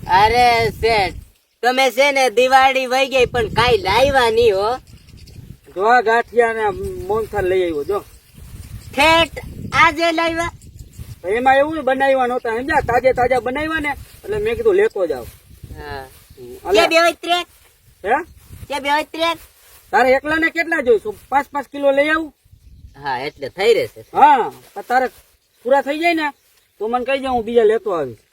અરે શેઠ, તમે છે ને દિવાળી વહી ગઈ પણ કાઈ લાવ્યા નહીં હો. જો આ ગાંઠિયા ને મોહનથાળ લઈ આવ્યો જો. ઠેઠ આજે લાવ્યા? એમાં એવું બનાવ્યા નહોતા સમજ્યા, તાજે તાજા બનાવ્યા ને એટલે મેં કીધું લેતો જાવ. હા. અલે, કે બે ત્રેક હે કે બે ત્રેક? તારે એકલા ને કેટલા જોઈશું? 5-5 કિલો લઈ આવું. હા એટલે થઈ રહેશે. હા પણ તારે પૂરા થઈ જાય ને તો મને કહી જાય, હું બીજા લેતો આવીશ.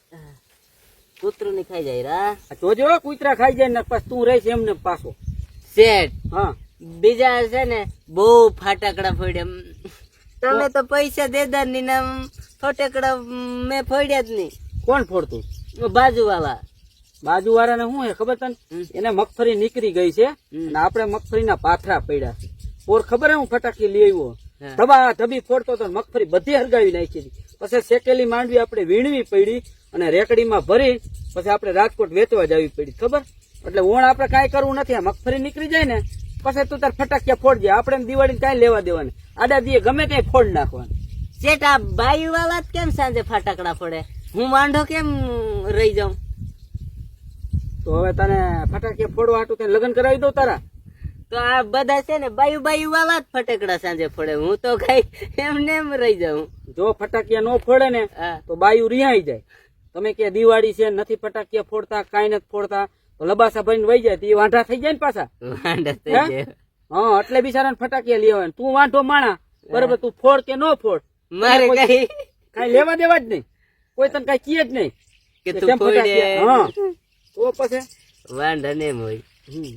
કૂતરું ની ખાઈ જાય રા. જોજો કૂતરા ખાઈ જાય ને પછી તું રહીશ એમને પાછો. શેઠ, હા બીજા છે ને બહુ ફટાકડા ફોડ્યા. તમે તો પૈસા દેદાર ની નામ ફટાકડા મેં ફોડ્યા જ નહીં. કોણ ફોડતું? બાજુ વાળા. બાજુ વાળાને શું હે ખબર તને? એને મગફળી નીકળી ગઈ છે અને આપણે મગફળીના પાથરા પડ્યા છે. પોર ખબર હે હું ફટાકી લઈ આવ્યો, ધબા ધબી ફોડતો તો મગફળી બધી હરગાવી નાખી હતી. પછી શેકેલી માંડવી આપણે વીણવી પડી અને રેકડીમાં ભરી પછી આપણે રાજકોટ વેચવા જવી પડી. ખબર? એટલે ઓણ આપણે કાંઈ કરવું નથી. આ મગફળી નીકળી જાય ને પછી તું તાર ફટાકિયા ફોડજે. આપણે દિવાળી કાંઈ લેવા દેવાની, આડા દીએ ગમે ત્યાં ફોડ નાખવાનું. શેઠ, આ બાયુ વાળા જ કેમ સાંજે ફટાકડા ફોડે? હું માંડો કેમ રહી જાઉં? તો હવે તને ફટાકિયા ફોડવા હાટું તને લગ્ન કરાવી દઉં તારા? તો આ બધા છે ને બાયુ બાયુ વાળા જ ફટાકડા સાંજે ફોડે, હું તો કઈ એમને એમ રહી જાઉં. જો ફટાકિયા નો ફોડે ને તો બાયુ રિહાઈ જાય. તમે કે દિવાળી છે નથી ફટાકિયા ફોડતા, કાંઈ નથી ફોડતા, તો લબાસા ભરીને વહી જાય તો એ વાંઢા થઈ જાય ને પાછા. વાંઢા થઈ જાય. હા એટલે બિચારાને ફટાકિયા લઈ આવે. તું વાંઢો માણા બરોબર, તું ફોડ કે નો ફોડ, મારે કઈ કઈ લેવા દેવા જ નહીં. કોઈ તને કઈ કીએ જ નહીં કે તું ફોડે. હા તો પછી વાંઢા ને એમ હોય.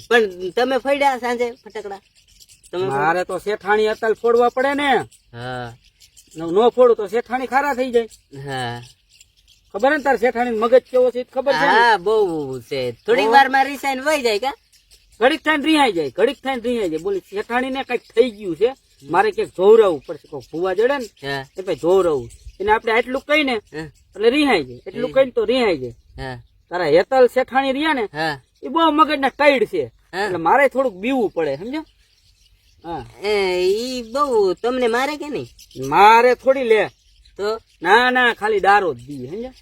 પણ તમે ફોડ્યા સાંજે ફટાકડા? મારે તો શેઠાણી અત્યારે ફોડવા પડે ને. હા. નો ફોડું તો શેઠાણી ખારા થઈ જાય. હા ખબર ને તાર શેઠાણી મગજ કેવો છે ખબર છે? હા બહુ છે. થોડીક વાર માં રિસાઈન વહી જાય કા? ઘડીક થઈને રિહાઈ જાય, ઘડીક થઈને રિહાઈ જાય. બોલી શેઠાણી ને કઈક થઈ ગયું છે, મારે ક્યાંક જોવરાવું પડશે. કોઈ ભૂવા જડે ને એ ભાઈ જોવરાવું એને આપણે આટલું કઈ ને એટલે રિહાઈ જાય, એટલું કઈ તો રિહાઈ જાય. તારા હેતલ શેઠાણી રહ્યા ને એ બહુ મગજ ના ટાઈડ છે એટલે મારે થોડુંક બીવું પડે સમજો. હા ઈ બહુ તમને મારે કે નહીં? મારે થોડી લે તો ના ના ખાલી દારો જ દી સમજ્યા.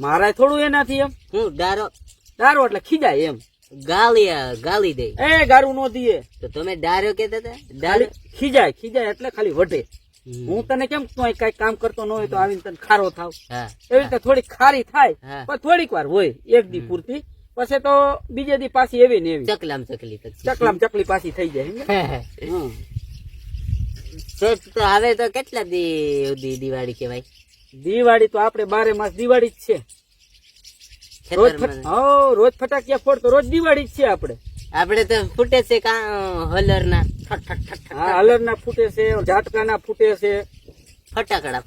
મારે થોડું એનાથી એમ. હું દારો? દારો એટલે ખીજાય એમ. ગાલી દે એ ગારું નો દીએ તો તમે દારો કેતા હતા? દારો ખીજાય, ખીજાય એટલે ખાલી વઢે. હું તને કેમ તું કઈ કામ કરતો ન હોય તો આવીને તને ખારો થાવ એવી રીતે થોડીક ખારી થાય પણ થોડીક વાર હોય, એક દી પૂરતી. પછી તો બીજે દી પાછી એવી ને એવી ચકલામ ચકલી પાછી થઈ જાય. તો હવે તો કેટલા દી દિવાળી કેવાય? દિવાળી તો આપડે 12 માસ દિવાળી જ છે. રોજ ફટાકિયા ફોડ તો રોજ દિવાળી જ છે. આપડે તો ફૂટે છે હલર ના, હલર ના ફૂટે છે, ઝાટકા ના ફૂટે છે, ફટાકડા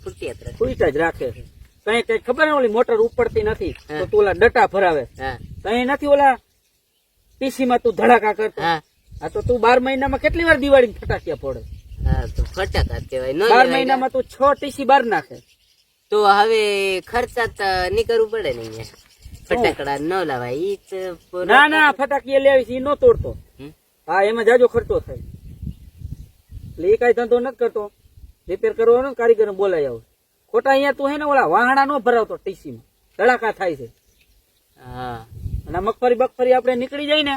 ફૂટા જ રાખે છે. કઈ કઈ ખબર ને ઓલી મોટર ઉપડતી નથી તો તું ઓલા ડટા ભરાવે, કઈ નથી ઓલા ટીસી માં તું ધડાકા કરતો. હા તો તું 12 મહિનામાં કેટલી વાર દિવાળી ફટાકિયા ફોડે? ફટાકા કેવાય. 12 મહિનામાં તું 6 ટીસી બાર નાખે. તો હવે ખર્ચા તો નીકળવું પડે ને, ફટાકડા ન લાવાય. ના ના ફટાકિયા લેવી છે એ નો તોડતો. હા એમાં જાજો ખર્ચો થાય એટલે એ કઈ ધંધો નથી કરતો. રિપેર કરવાનો કારીગર બોલાય આવું. ખોટા અહીંયા તું હે ને ઓલા વાહણા નો ભરાવતો, ટીસી માં ધડાકા થાય છે. હા અને મગફળી આપડે નીકળી જાય ને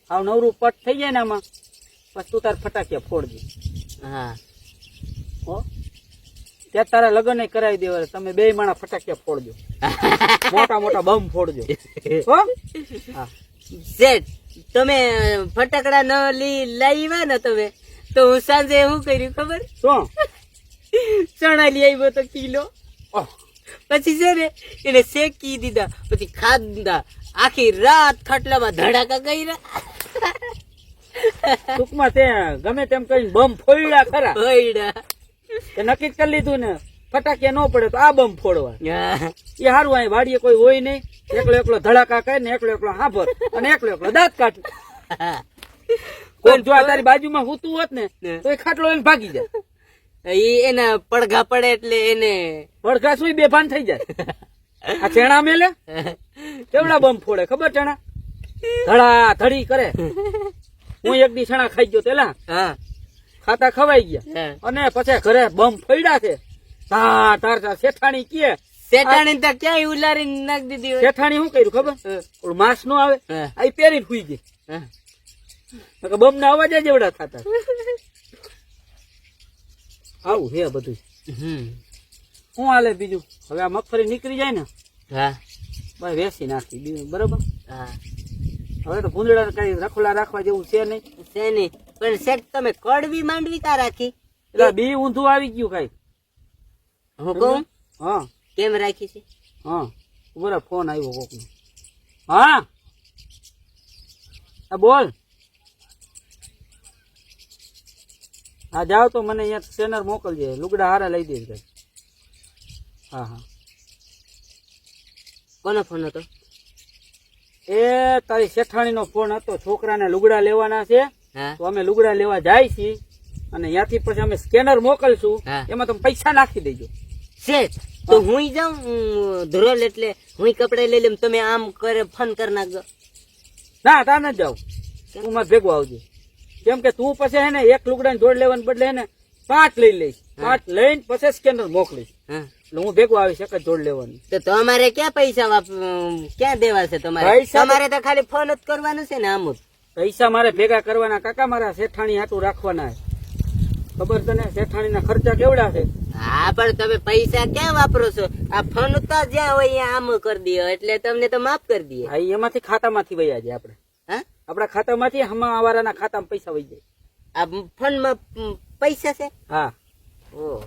હાવ નવરું પટ થઈ જાય ને આમાં પછી તું તાર ફટાકિયા ફોડજે. હા ત્યાં તારા લગ્ન કરાવી દેવા. તમે 2 માણા ફટાકિયા ફોડજો, મોટા મોટા બમ ફોડજો. શેઠ, તમે ફટાકડા ન લાવ્યા ને તમે તો હું સાંજે શું કર્યું ખબર? શું? ચણા લઈ આવ્યો તો કિલો. પછી છે ને એને શેકી દીધા, પછી ખાધા. આખી રાત ખાટલામાં ધડાકા કર્યા. ટૂંકમાં તે ગમે તેમ કઈ બમ ફોડ્યા ખરા. નક્કી કરી લીધું ને ફટાકિયા ન પડે તો આ બમ ફોડવા. એ હારું અહીં વાડીએ કોઈ હોય નહીં, એકલો ધડાકા કરે ને એકલો હાંભર અને એકલો દાંત કાઢ. કોઈ જો તારી બાજુમાં હુતું હોત ને તો એ ખાટલો એને ભાગી જાય. એના પડઘા પડે એટલે એને પડઘા સુઈ બેભાન થઈ જાય. આ ચેણા મેલે કેવડા બમ ફોડે ખબર? ચણા ધડા ધડી કરે. હું એક દી ચણા ખાઈ ગયો પેલા, ખાતા ખવાઈ ગયા અને પછી ઘરે બમ ફોડ્યા છે. તાર શેઠાણી કે શેઠાણી તો ક્યાંય ઉલારી નાખી દીધી હોય. શેઠાણી શું કર્યું ખબર? હા. ઓલું માંસ નો આવે હા. આ પહેરીને સુઈ ગઈ. હા. બમ ના અવાજ જ એવડા થતા. આવું હે બધું. શું હાલે બીજું? હવે આ મગફળી નીકળી જાય ને હા ભાઈ વેસી નાખી બીજું બરોબર. હા હવે તો ભૂંદડા કઈ રખોલા રાખવા જેવું છે નહીં. છે નહીં પણ શેઠ તમે કડવી માંડવી કા રાખી? એટલે બી ઊંધું આવી ગયું કઈ. હું કહું હા કેમ રાખી છે? હા બરાબર ફોન આવ્યો કોકનો. હા આ બોલ. હા જાઓ તો મને અહીંયા સ્કેનર મોકલજે, લુગડા હારા લઈ દઈશ કઈ. હા હા કોનો ફોન હતો? એ તારી શેઠાણી નો ફોન હતો. છોકરાને લુગડા લેવાના છે હા તો અમે લુગડા લેવા જાય છીએ અને ત્યાંથી પછી અમે સ્કેનર મોકલશું. હા. એમાં તમે પૈસા નાખી દેજો. શેઠ તો હું જાઉં ધ્રોલ એટલે હું કપડા લઈ લઉં, તમે આમ કરે ફોન કરી નાખજો. ના તાર ન જાવ, તું મારે ભેગું આવજે. કેમ કે તું પછી હે ને એક લુગડા જોડ લેવાને બદલે હે ને 5 લઈ લઈશ. 5 લઈને પછી સ્કેનર મોકલીશ. હા એટલે હું ભેગું આવીશ એક જ જોડ લેવાની. તો તમારે ક્યાં પૈસા ક્યાં દેવા છે તમારે? પૈસા તમારે તો ખાલી ફોન જ કરવાનું છે ને આમ જ. પૈસા મારે ભેગા કરવાના કાકા, મારા શેઠાણી હાટું રાખવાના. ખબર તને શેઠાણીના ખર્ચા કેવડા છે? હા પણ તમે પૈસા ક્યાં વાપરો છો? આ ફોન તો જ્યાં હોય ત્યાં આમ કરી દો એટલે તમને તો માફ કરી દઈએ. હા એમાંથી ખાતામાંથી વહી જાય આપણે. હા આપણા ખાતામાંથી હમાવાળાના ખાતામાં પૈસા વહી જાય. આ ફોનમાં પૈસા છે? હા ઓહ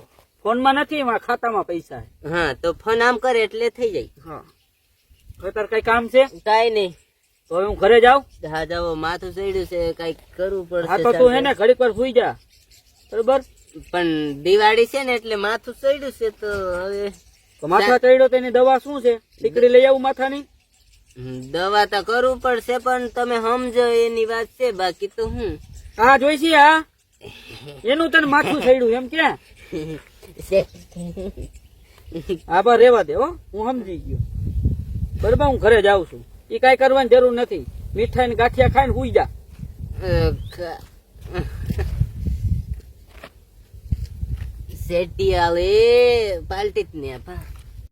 ફોનમાં નથી, એમાં ખાતામાં પૈસા છે. હા તો ફોન આમ કરે એટલે થઈ જાય. હા હવે તાર કઈ કામ છે? કાઈ નહીં. તો હવે હું ઘરે જાઉં. હા જાઓ, માથું ચડ્યું છે, કઈક કરવું હા તો પડશે. તું હે ને ઘડીક વાર સુઈ જા બરોબર. પણ દિવાળી છે ને એટલે માથું ચડ્યું છે તો હવે તો માથા ચડ્યો તેની દવા શું છે? ટીકડી લઈ આવું માથાની? દવા તો કરવું પડશે પણ તમે સમજો એની વાત છે, બાકી તો હું હા જોઈ છે. હા એનું તને માથું ચડ્યું એમ કે? હા બસ રેવા દે હો, હું સમજી ગયો બરોબર. હું ઘરે જાઉં છું. એ કઈ કરવાની જરૂર નથી. મીઠાઈ ને ગાંઠિયા ખાઈને સુઈ જા. શેઠી આવે પાલટી જ ને આપા.